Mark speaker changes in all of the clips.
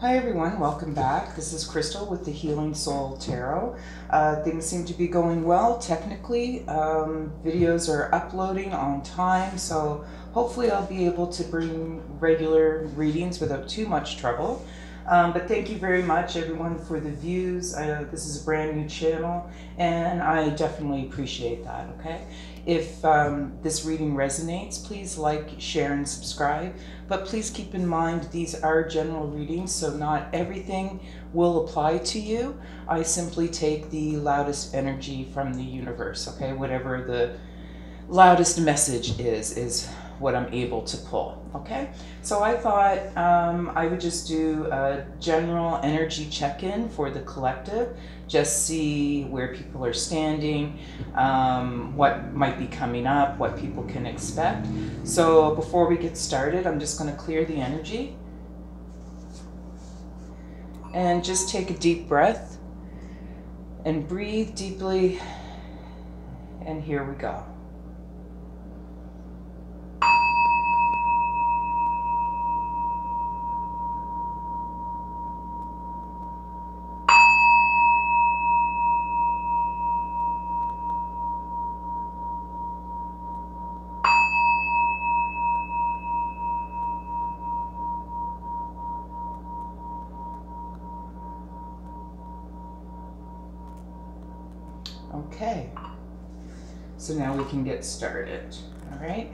Speaker 1: Hi everyone, welcome back. This is Crystal with the Healing Soul Tarot. Things seem to be going well technically. Videos are uploading on time, so hopefully I'll be able to bring regular readings without too much trouble. But thank you very much everyone for the views. This is a brand new channel and I definitely appreciate that, okay? If this reading resonates, please like, share, and subscribe. But please keep in mind these are general readings, so not everything will apply to you. I simply take the loudest energy from the universe, okay? Whatever the loudest message is what I'm able to pull, okay? So I thought I would just do a general energy check-in for the collective, just see where people are standing, what might be coming up, what people can expect. So before we get started, I'm just going to clear the energy and just take a deep breath and breathe deeply, and here we go. Okay, so now we can get started, all right?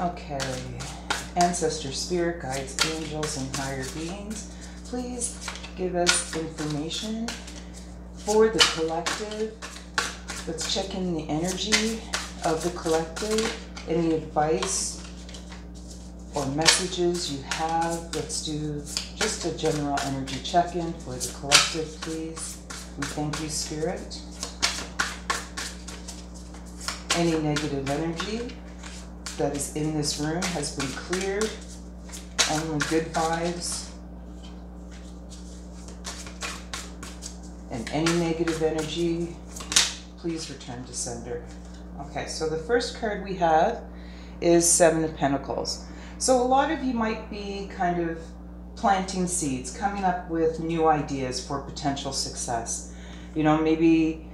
Speaker 1: Okay, ancestor, spirit, guides, angels, and higher beings, please give us information for the collective. Let's check in the energy of the collective, any advice or messages you have. Let's do just a general energy check-in for the collective, please. We thank you, Spirit. Any negative energy that is in this room has been cleared. Only good vibes. And any negative energy, please return to sender. Okay, so the first card we have is Seven of Pentacles. So a lot of you might be kind of planting seeds, coming up with new ideas for potential success. You know, maybe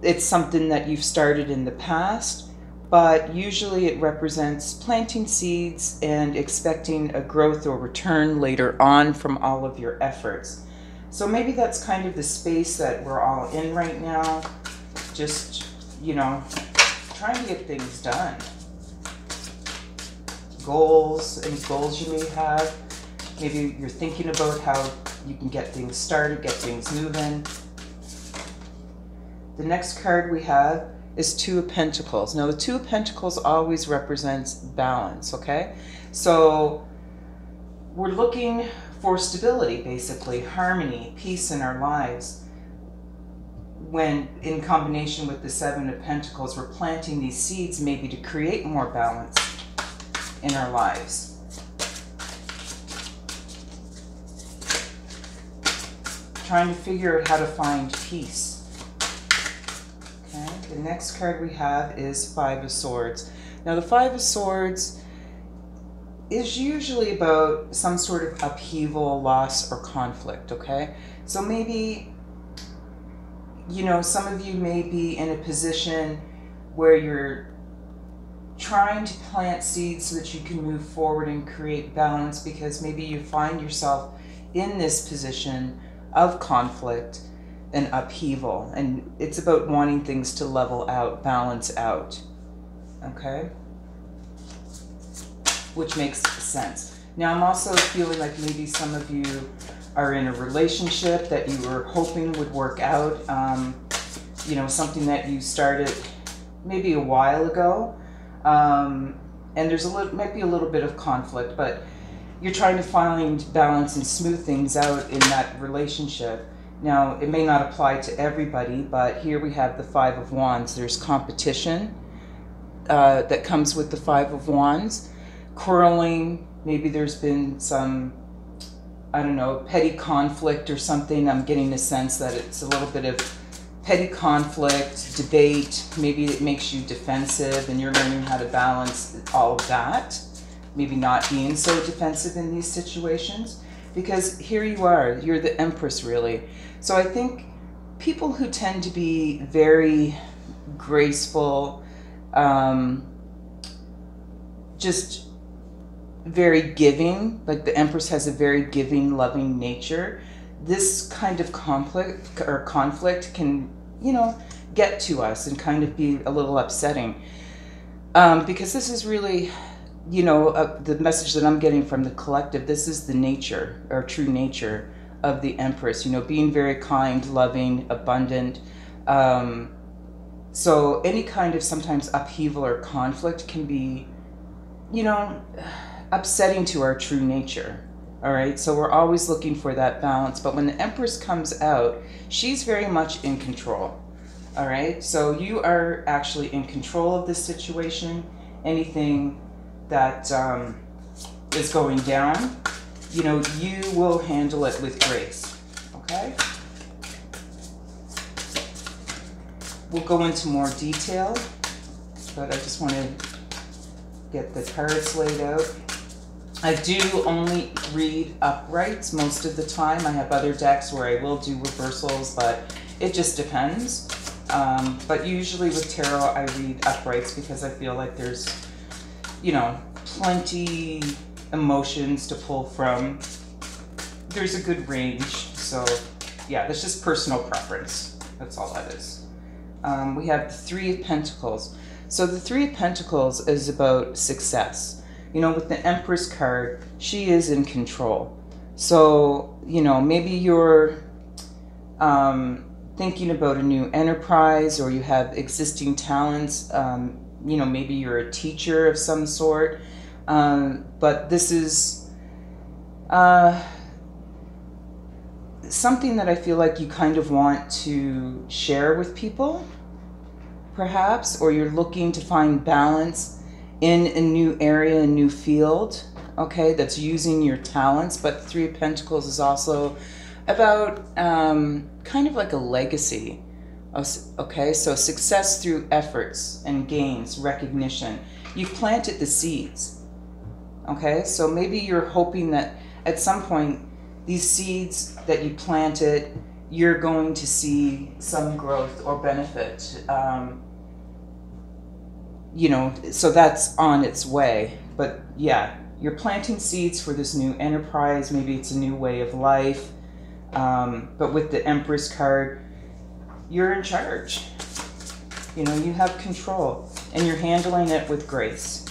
Speaker 1: it's something that you've started in the past, but usually it represents planting seeds and expecting a growth or return later on from all of your efforts. So maybe that's kind of the space that we're all in right now. Just, you know, trying to get things done. Goals, any goals you may have. Maybe you're thinking about how you can get things started, get things moving. The next card we have is Two of Pentacles. Now the Two of Pentacles always represents balance, okay? So we're looking for stability, basically, harmony, peace in our lives. When in combination with the Seven of Pentacles, we're planting these seeds maybe to create more balance in our lives. Trying to figure out how to find peace. Okay, the next card we have is Five of Swords. Now the Five of Swords is usually about some sort of upheaval, loss, or conflict, okay? So maybe, you know, some of you may be in a position where you're trying to plant seeds so that you can move forward and create balance, because maybe you find yourself in this position of conflict and upheaval, and it's about wanting things to level out, balance out, okay? Which makes sense. Now I'm also feeling like maybe some of you are in a relationship that you were hoping would work out, you know, something that you started maybe a while ago, and there's might be a little bit of conflict, but you're trying to find balance and smooth things out in that relationship. Now, it may not apply to everybody, but here we have the Five of Wands. There's competition that comes with the Five of Wands. Quarreling, maybe there's been some, I don't know, petty conflict or something. I'm getting a sense that it's a little bit of petty conflict, debate. Maybe it makes you defensive and you're learning how to balance all of that. Maybe not being so defensive in these situations. because here you are, you're the Empress, really. So I think people who tend to be very graceful, just very giving, like the Empress has a very giving, loving nature. This kind of conflict can, you know, get to us and kind of be a little upsetting. Because this is really, you know, the message that I'm getting from the collective, this is the nature, or true nature of the Empress, you know, being very kind, loving, abundant. So any kind of sometimes upheaval or conflict can be, you know, upsetting to our true nature. All right, so we're always looking for that balance. But when the Empress comes out, she's very much in control. All right, so you are actually in control of this situation. Anything that is going down, you know, you will handle it with grace. Okay? We'll go into more detail, but I just want to get the cards laid out. I do only read uprights most of the time. I have other decks where I will do reversals, but it just depends. But usually with tarot, I read uprights because I feel like there's, you know, plenty emotions to pull from. There's a good range. So yeah, that's just personal preference. That's all that is. We have the Three of Pentacles. So the Three of Pentacles is about success. You know, with the Empress card, she is in control. So, you know, maybe you're thinking about a new enterprise, or you have existing talents. You know, maybe you're a teacher of some sort. But this is something that I feel like you kind of want to share with people, perhaps, or you're looking to find balance in a new area, a new field, okay, that's using your talents. But Three of Pentacles is also about kind of like a legacy. Okay, so success through efforts and gains, recognition. You've planted the seeds. Okay, so maybe you're hoping that at some point these seeds that you planted, you're going to see some growth or benefit. You know, so that's on its way. But yeah, you're planting seeds for this new enterprise. Maybe it's a new way of life. But with the Empress card, you're in charge. You know, you have control and you're handling it with grace.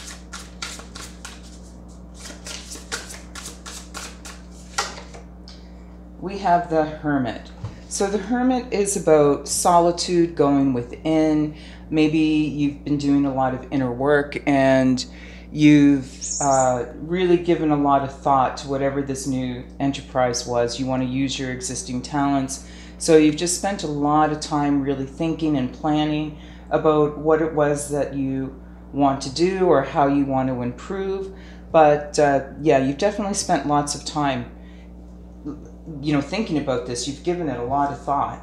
Speaker 1: We have the Hermit. So the Hermit is about solitude, going within. Maybe you've been doing a lot of inner work and you've really given a lot of thought to whatever this new enterprise was. You want to use your existing talents. So you've just spent a lot of time really thinking and planning about what it was that you want to do or how you want to improve. But yeah, you've definitely spent lots of time, you know, thinking about this. You've given it a lot of thought.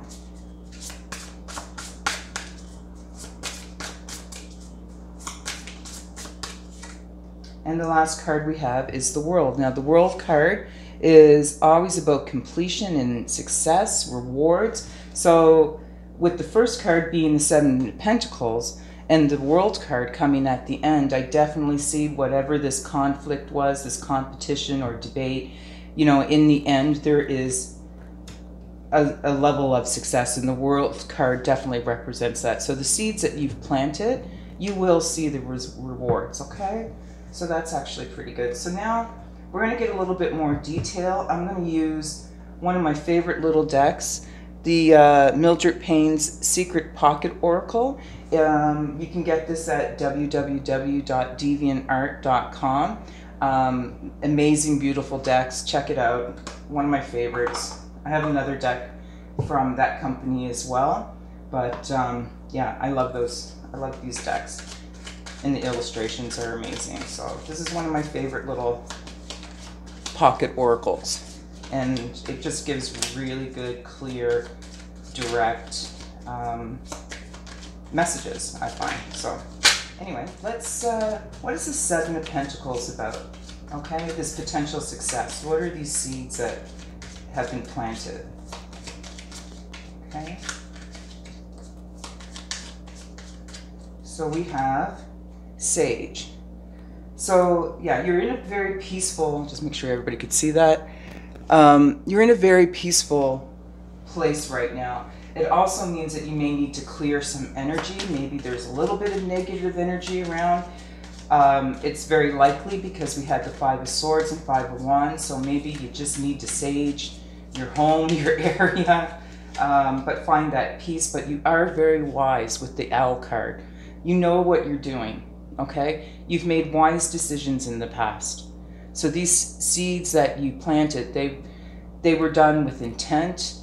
Speaker 1: And the last card we have is the World. Now, the World card is always about completion and success, rewards. So with the first card being the Seven of Pentacles and the World card coming at the end, I definitely see whatever this conflict was, this competition or debate, you know, in the end, there is a level of success, and the World card definitely represents that. So the seeds that you've planted, you will see the rewards, okay? So that's actually pretty good. So now we're going to get a little bit more detail. I'm going to use one of my favorite little decks, the Mildred Payne's Secret Pocket Oracle. You can get this at www.deviantart.com. Amazing, beautiful decks. Check it out. One of my favorites. I have another deck from that company as well. But yeah, I love those. I love these decks. And the illustrations are amazing. So this is one of my favorite little pocket oracles. And it just gives really good, clear, direct messages, I find. So anyway, let's, what is the Seven of Pentacles about? Okay, this potential success. What are these seeds that have been planted? Okay. So we have Sage. So yeah, you're in a very peaceful, just make sure everybody could see that. You're in a very peaceful place right now. It also means that you may need to clear some energy. Maybe there's a little bit of negative energy around. It's very likely because we had the Five of Swords and Five of Wands, so maybe you just need to sage your home, your area, but find that peace. But you are very wise with the Owl card. You know what you're doing, okay? You've made wise decisions in the past. So these seeds that you planted, they were done with intent,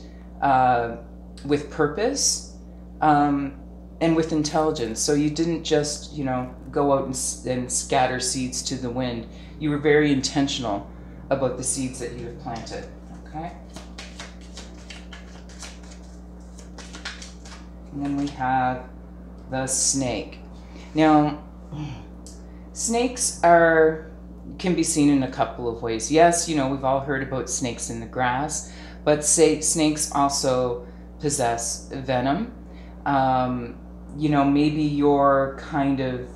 Speaker 1: with purpose, and with intelligence. So you didn't just, you know, go out and scatter seeds to the wind. You were very intentional about the seeds that you have planted, okay? And then we have the snake. Now, snakes can be seen in a couple of ways. Yes, you know, we've all heard about snakes in the grass, but snakes also possess venom. You know, maybe you're kind of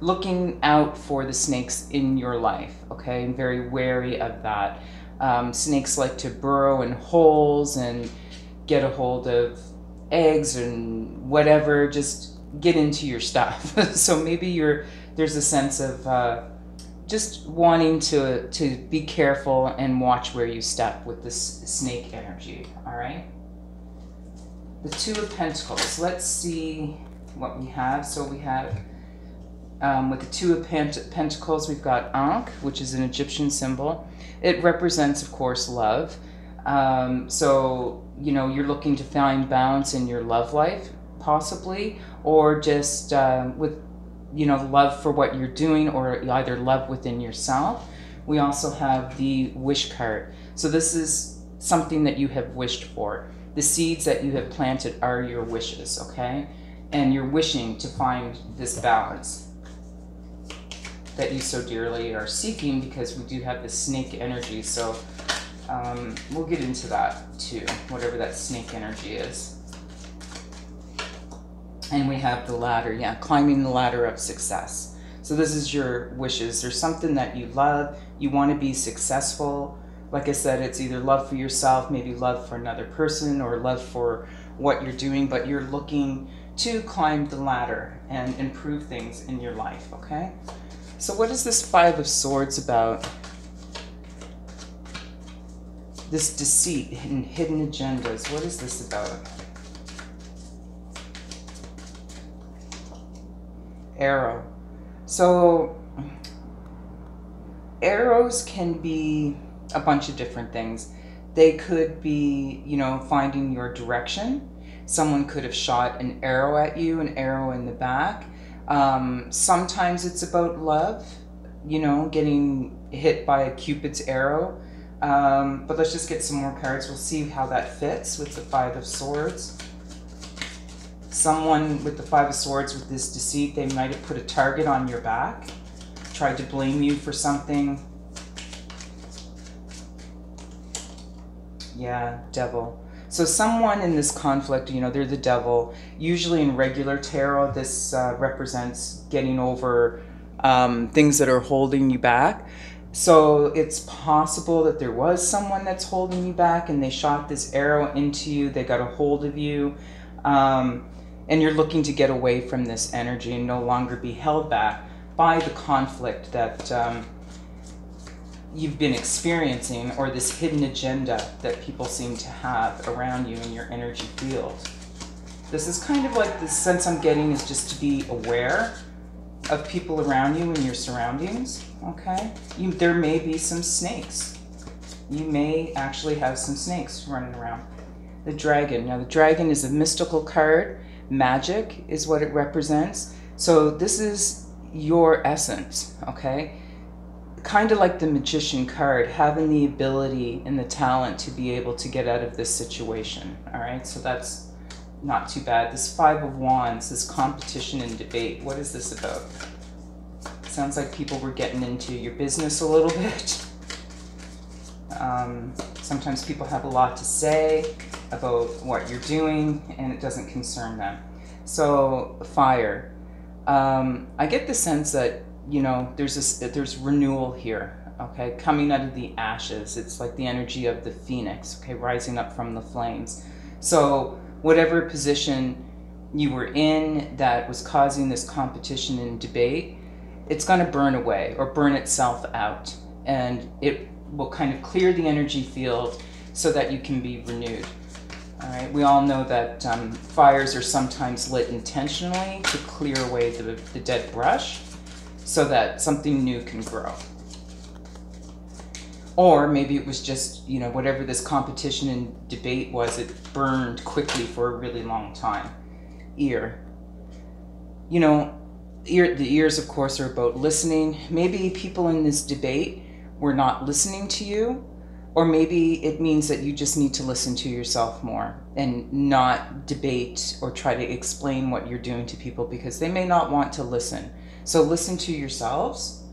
Speaker 1: looking out for the snakes in your life, okay, and very wary of that. Snakes like to burrow in holes and get a hold of eggs and whatever, just get into your stuff. So maybe there's a sense of just wanting to be careful and watch where you step with this snake energy, all right? The Two of Pentacles. Let's see what we have. So we have, with the Two of Pentacles, we've got Ankh, which is an Egyptian symbol. It represents, of course, love. So, you know, you're looking to find balance in your love life, possibly, or just with, you know, love for what you're doing, or either love within yourself. We also have the Wish card. So this is something that you have wished for. The seeds that you have planted are your wishes, okay? And you're wishing to find this balance that you so dearly are seeking, because we do have the snake energy. So we'll get into that too, whatever that snake energy is. And we have the ladder, yeah, climbing the ladder of success. So this is your wishes. There's something that you love, you want to be successful. Like I said, it's either love for yourself, maybe love for another person, or love for what you're doing, but you're looking to climb the ladder and improve things in your life, okay? So what is this Five of Swords about? This deceit and hidden agendas, what is this about? Arrow. So arrows can be a bunch of different things. They could be, you know, finding your direction. Someone could have shot an arrow at you, an arrow in the back. Sometimes it's about love, you know, getting hit by a Cupid's arrow. But let's just get some more cards. We'll see how that fits with the Five of Swords. Someone with the Five of Swords with this deceit, they might have put a target on your back, tried to blame you for something. Yeah, devil. So someone in this conflict, you know, they're the devil. Usually in regular tarot, this represents getting over things that are holding you back. So it's possible that there was someone that's holding you back and they shot this arrow into you, they got a hold of you, and you're looking to get away from this energy and no longer be held back by the conflict that you've been experiencing, or this hidden agenda that people seem to have around you in your energy field. This is kind of like the sense I'm getting is just to be aware of people around you and your surroundings, okay? There may be some snakes. You may actually have some snakes running around. The dragon. Now the dragon is a mystical card. Magic is what it represents. So this is your essence, okay? Kind of like the magician card, having the ability and the talent to be able to get out of this situation, all right? So that's not too bad. This Five of Wands, this competition and debate, what is this about? Sounds like people were getting into your business a little bit. Sometimes people have a lot to say about what you're doing and it doesn't concern them. So fire. I get the sense that, you know, there's renewal here, okay, coming out of the ashes. It's like the energy of the phoenix, okay, rising up from the flames. So whatever position you were in that was causing this competition and debate, it's going to burn away or burn itself out, and it will kind of clear the energy field so that you can be renewed. All right, we all know that fires are sometimes lit intentionally to clear away the dead brush so that something new can grow. Or maybe it was just, you know, whatever this competition and debate was, it burned quickly for a really long time. Ear. You know, the ears, of course, are about listening. Maybe people in this debate were not listening to you, or maybe it means that you just need to listen to yourself more and not debate or try to explain what you're doing to people, because they may not want to listen. So listen to yourselves,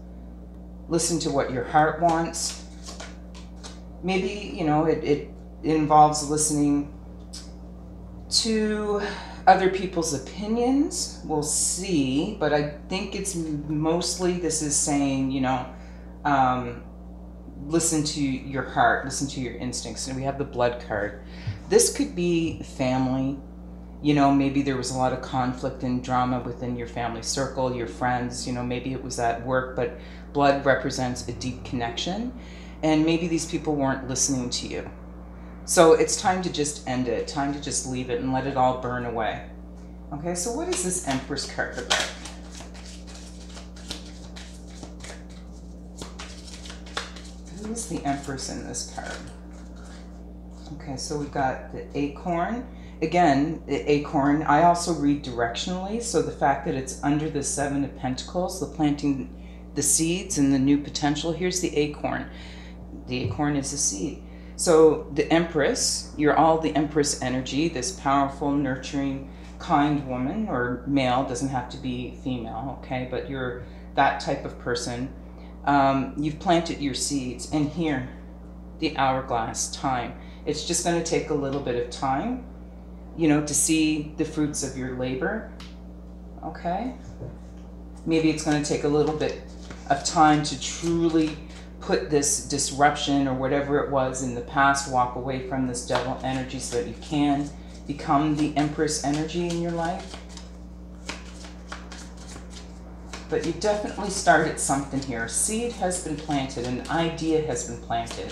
Speaker 1: listen to what your heart wants. Maybe, you know, it involves listening to other people's opinions. We'll see, but I think it's mostly, this is saying, you know, listen to your heart, listen to your instincts. And we have the blood card. This could be family. You know, maybe there was a lot of conflict and drama within your family circle, your friends, you know, maybe it was at work, but blood represents a deep connection. And maybe these people weren't listening to you. So it's time to just end it, time to just leave it and let it all burn away. Okay, so what is this Empress card about? Who's the Empress in this card? Okay, so we got the acorn. Again, the acorn, I also read directionally, so the fact that it's under the Seven of Pentacles, the planting the seeds and the new potential, here's the acorn. The acorn is a seed. So the Empress, you're all the Empress energy, this powerful, nurturing, kind woman, or male, doesn't have to be female, okay, but you're that type of person. You've planted your seeds, and here, the hourglass, time. It's just going to take a little bit of time, you know, to see the fruits of your labor, okay? Maybe it's going to take a little bit of time to truly put this disruption or whatever it was in the past, walk away from this devil energy so that you can become the Empress energy in your life. But you definitely started something here. A seed has been planted, an idea has been planted.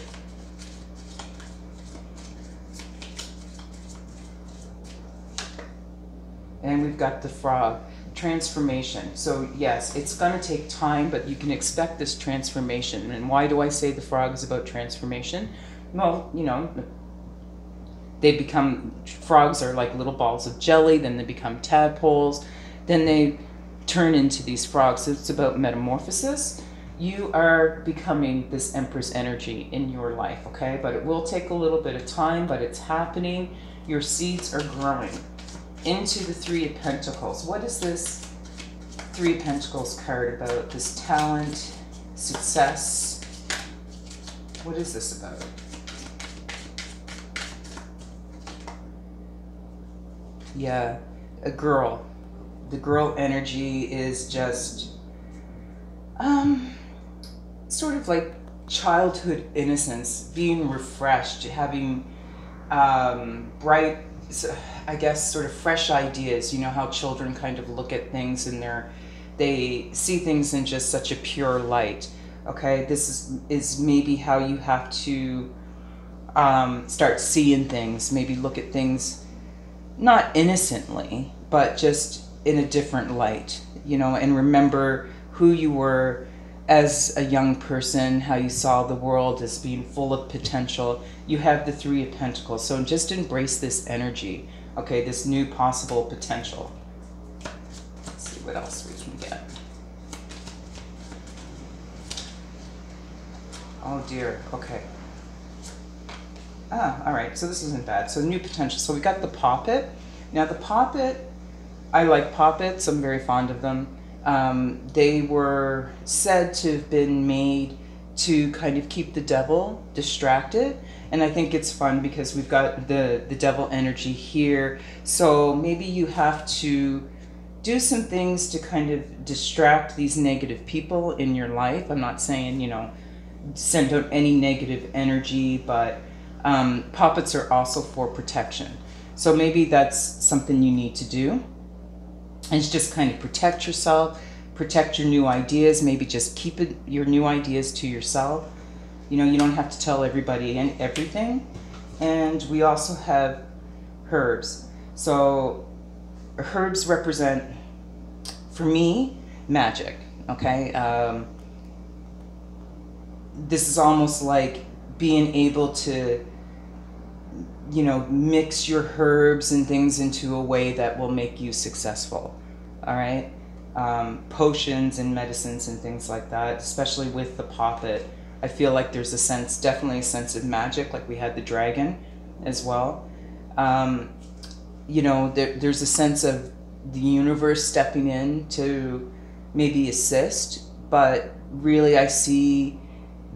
Speaker 1: And we've got the frog. Transformation. So yes, it's going to take time, but you can expect this transformation. And why do I say the frog is about transformation? Well, you know, frogs are like little balls of jelly, then they become tadpoles, then they turn into these frogs. So it's about metamorphosis. You are becoming this Empress energy in your life, okay? But it will take a little bit of time, but it's happening. Your seeds are growing into the Three of Pentacles. What is this Three of Pentacles card about? This talent, success. What is this about? Yeah, a girl. The girl energy is just sort of like childhood innocence, being refreshed, having bright, I guess, sort of fresh ideas. You know how children kind of look at things and they see things in just such a pure light. Okay, this is maybe how you have to start seeing things, maybe look at things not innocently, but just in a different light, you know, and remember who you were as a young person, how you saw the world as being full of potential. You have the Three of Pentacles, so just embrace this energy, okay, this new possible potential. Let's see what else we can get. Oh dear, okay. Ah, all right, so this isn't bad. So new potential. So we got the poppet. Now the poppet, I like poppets, I'm very fond of them. They were said to have been made to kind of keep the devil distracted. And I think it's fun because we've got the devil energy here. So maybe you have to do some things to kind of distract these negative people in your life. I'm not saying, you know, send out any negative energy, but puppets are also for protection. So maybe that's something you need to do. And it's just kind of protect yourself, protect your new ideas, maybe just keep your new ideas to yourself. You know, you don't have to tell everybody and everything. And we also have herbs. So herbs represent, for me, magic, okay? This is almost like being able to, you know, mix your herbs and things into a way that will make you successful, all right? Potions and medicines and things like that, especially with the poppet. I feel like there's a sense, definitely a sense of magic, like we had the dragon as well. You know, there's a sense of the universe stepping in to maybe assist, but really I see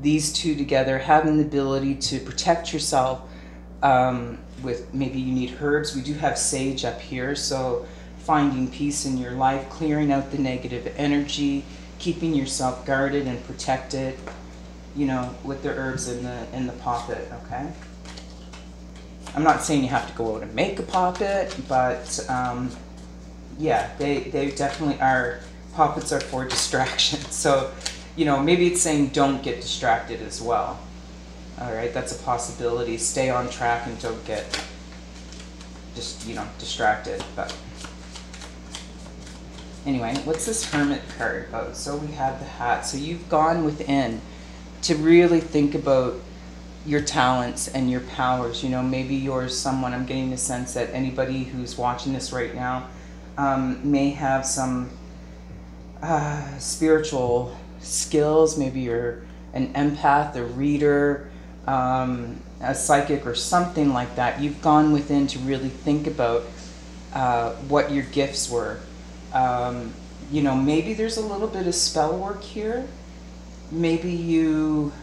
Speaker 1: these two together having the ability to protect yourself with, maybe you need herbs. We do have sage up here, so finding peace in your life, clearing out the negative energy, keeping yourself guarded and protected, you know, with the herbs in the poppet, okay? I'm not saying you have to go out and make a poppet, but yeah, they definitely are, poppets are for distraction. So, you know, maybe it's saying don't get distracted as well. All right, that's a possibility. Stay on track and don't get just, you know, distracted. But anyway, what's this Hermit card about? So we have the hat. So you've gone within to really think about your talents and your powers. You know, maybe you're someone, I'm getting the sense that anybody who's watching this right now may have some spiritual skills. Maybe you're an empath, a reader, a psychic or something like that. You've gone within to really think about what your gifts were. You know, maybe there's a little bit of spell work here. Maybe you,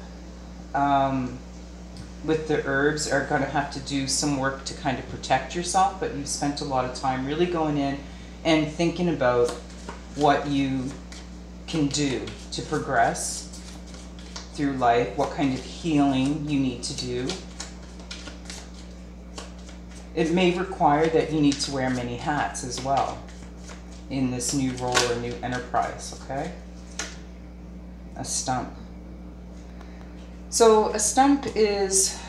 Speaker 1: with the herbs, are going to have to do some work to kind of protect yourself, but you've spent a lot of time really going in and thinking about what you can do to progress through life, what kind of healing you need to do. It may require that you need to wear many hats as well in this new role or new enterprise, okay? A stump. So a stump is,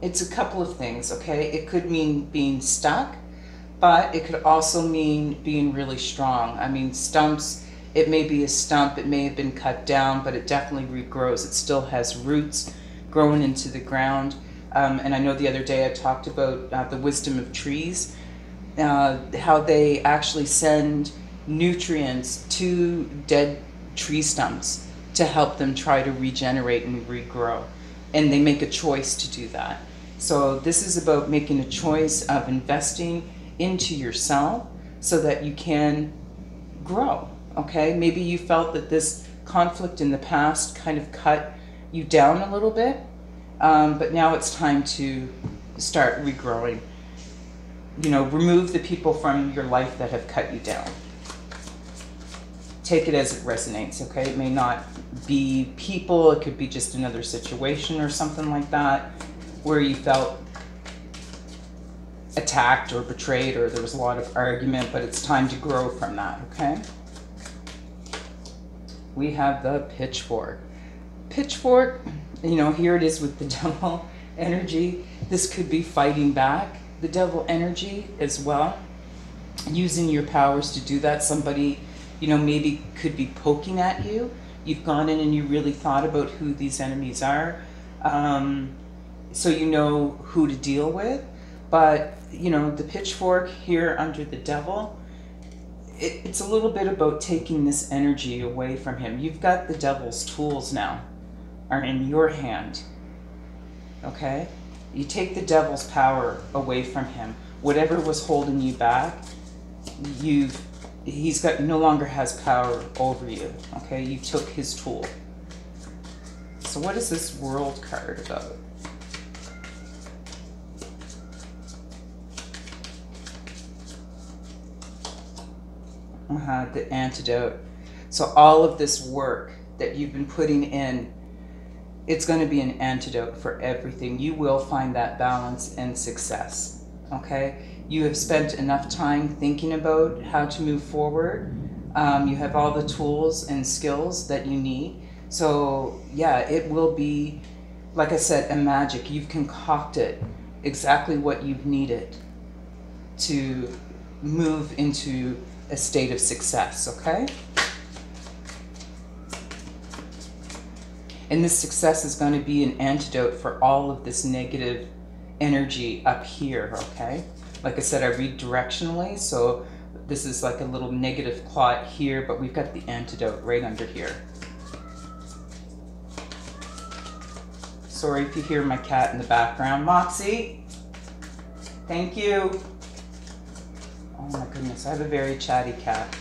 Speaker 1: it's a couple of things, okay? It could mean being stuck, but it could also mean being really strong. I mean, stumps, it may be a stump, it may have been cut down, but it definitely regrows. It still has roots growing into the ground. And I know the other day I talked about the wisdom of trees, how they actually send nutrients to dead tree stumps to help them try to regenerate and regrow. And they make a choice to do that. So this is about making a choice of investing into yourself so that you can grow, okay? Maybe you felt that this conflict in the past kind of cut you down a little bit, but now it's time to start regrowing. You know, remove the people from your life that have cut you down. Take it as it resonates, okay? It may not be people, it could be just another situation or something like that where you felt attacked or betrayed or there was a lot of argument, but it's time to grow from that, okay? We have the pitchfork. Pitchfork, you know, here it is with the devil energy. This could be fighting back the devil energy as well, using your powers to do that. Somebody, you know, maybe could be poking at you. You've gone in and you really thought about who these enemies are, so you know who to deal with. But, you know, the pitchfork here under the devil, it's a little bit about taking this energy away from him. You've got the devil's tools now, are in your hand, okay? You take the devil's power away from him. Whatever was holding you back, you've no longer has power over you. Okay, you took his tool. So what is this World card about? The antidote. So all of this work that you've been putting in, it's going to be an antidote for everything. You will find that balance and success. Okay? You have spent enough time thinking about how to move forward. You have all the tools and skills that you need. So yeah, it will be, like I said, a magic. You've concocted exactly what you've needed to move into a state of success, okay? And this success is going to be an antidote for all of this negative energy up here, okay? Like I said, I read directionally, so this is like a little negative clot here, but we've got the antidote right under here. Sorry if you hear my cat in the background. Moxie, thank you. Oh my goodness, I have a very chatty cat.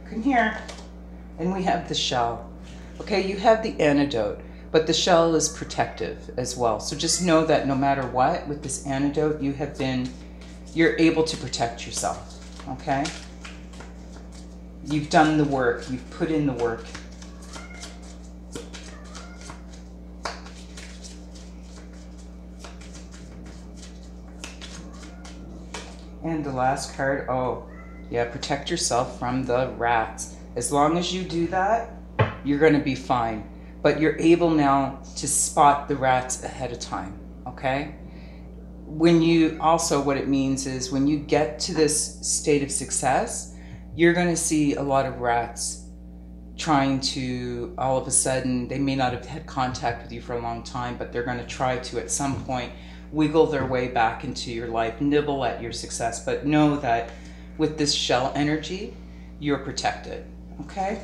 Speaker 1: Come here. And we have the shell. Okay, you have the antidote, but the shell is protective as well. So just know that no matter what, with this antidote, you're able to protect yourself, okay? You've done the work, you've put in the work. And the last card, oh, yeah, protect yourself from the rats. As long as you do that, you're going to be fine. But you're able now to spot the rats ahead of time, okay? What it means is when you get to this state of success, you're going to see a lot of rats trying to, all of a sudden, they may not have had contact with you for a long time, but they're going to try to, at some point, wiggle their way back into your life, nibble at your success. But know that with this shell energy, you're protected, okay?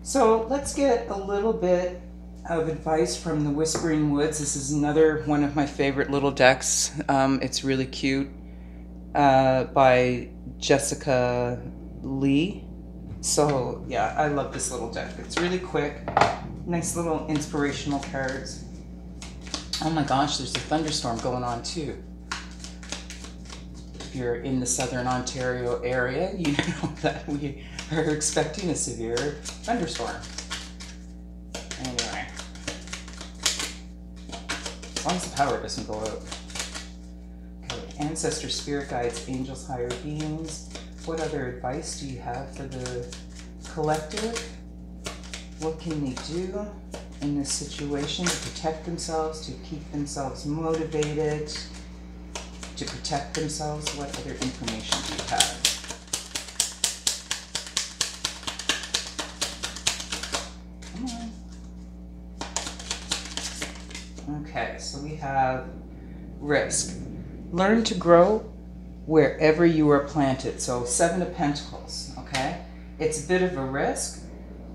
Speaker 1: So let's get a little bit of advice from the Whispering Woods. This is another one of my favorite little decks. It's really cute, by Jessica Lee. So yeah, I love this little deck. It's really quick, nice little inspirational cards. Oh my gosh, there's a thunderstorm going on too. If you're in the southern Ontario area, you know that we are expecting a severe thunderstorm. Anyway, as long as the power doesn't go out. Okay, ancestor, spirit guides, angels, higher beings. What other advice do you have for the collective? What can they do in this situation to protect themselves, to keep themselves motivated, to protect themselves? What other information do you have? Come on. Okay, so we have risk. Learn to grow wherever you are planted. So 7 of Pentacles, okay? It's a bit of a risk.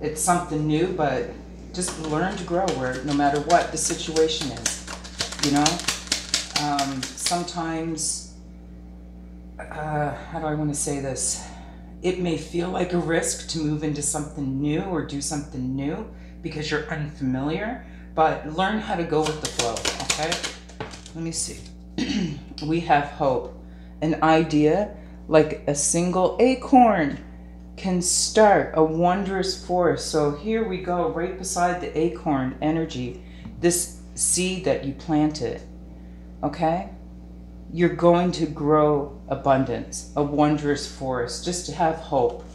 Speaker 1: It's something new, but just learn to grow where, no matter what the situation is, you know? Sometimes, how do I want to say this? It may feel like a risk to move into something new or do something new because you're unfamiliar, but learn how to go with the flow, okay? Let me see. We have hope. An idea like a single acorn can start a wondrous forest. So here we go, right beside the acorn energy, this seed that you planted, okay? You're going to grow abundance, a wondrous forest. Just to have hope,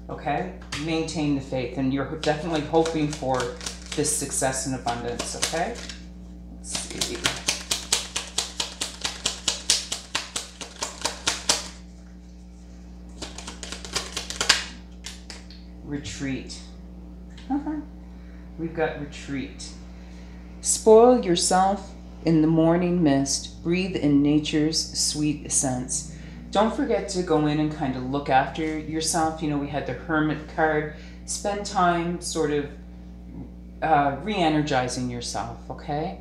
Speaker 1: okay? Maintain the faith, and you're definitely hoping for this success and abundance, okay? Let's see. Retreat. We've got retreat. Spoil yourself in the morning mist. Breathe in nature's sweet scents. Don't forget to go in and kind of look after yourself. You know, we had the Hermit card. Spend time sort of re-energizing yourself, okay?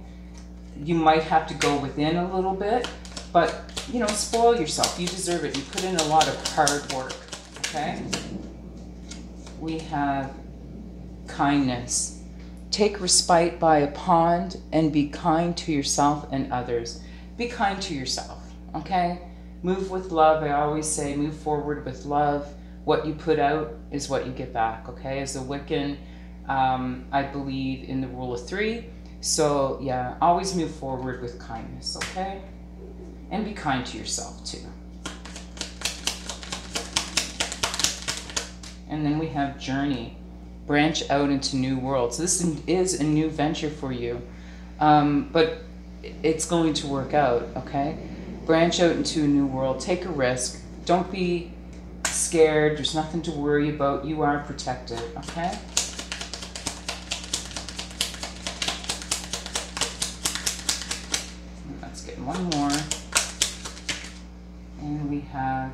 Speaker 1: You might have to go within a little bit, but you know, spoil yourself. You deserve it. You put in a lot of hard work, okay? We have kindness. Take respite by a pond and be kind to yourself and others. Be kind to yourself, okay? Move with love. I always say move forward with love. What you put out is what you get back, okay? As a Wiccan, I believe in the rule of 3. So yeah, always move forward with kindness, okay? And be kind to yourself too. And then we have journey. Branch out into new worlds. This is a new venture for you, but it's going to work out, okay? Branch out into a new world. Take a risk. Don't be scared. There's nothing to worry about. You are protected, okay? Let's get one more. And we have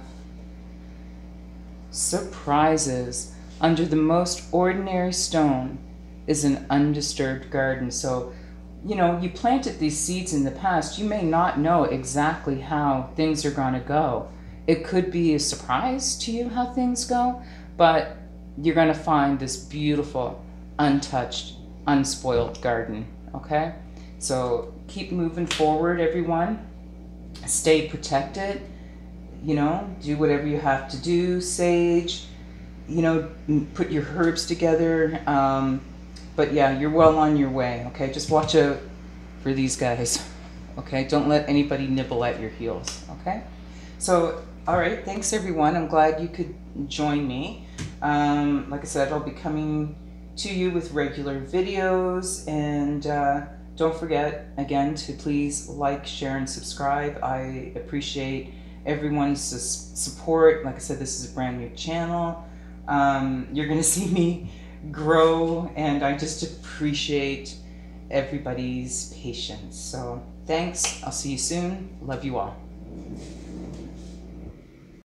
Speaker 1: surprises. Under the most ordinary stone is an undisturbed garden. So, you know, you planted these seeds in the past. You may not know exactly how things are going to go. It could be a surprise to you how things go, but you're going to find this beautiful, untouched, unspoiled garden, okay? So keep moving forward, everyone. Stay protected. You know, do whatever you have to do. Sage, you know, put your herbs together. But yeah, you're well on your way, okay? Just watch out for these guys, okay? Don't let anybody nibble at your heels, okay? So, all right, thanks everyone. I'm glad you could join me. Like I said, I'll be coming to you with regular videos, and don't forget, again, to please like, share, and subscribe. I appreciate everyone's support. Like I said, this is a brand new channel. You're gonna see me grow, and I just appreciate everybody's patience. So thanks. I'll see you soon. Love you all.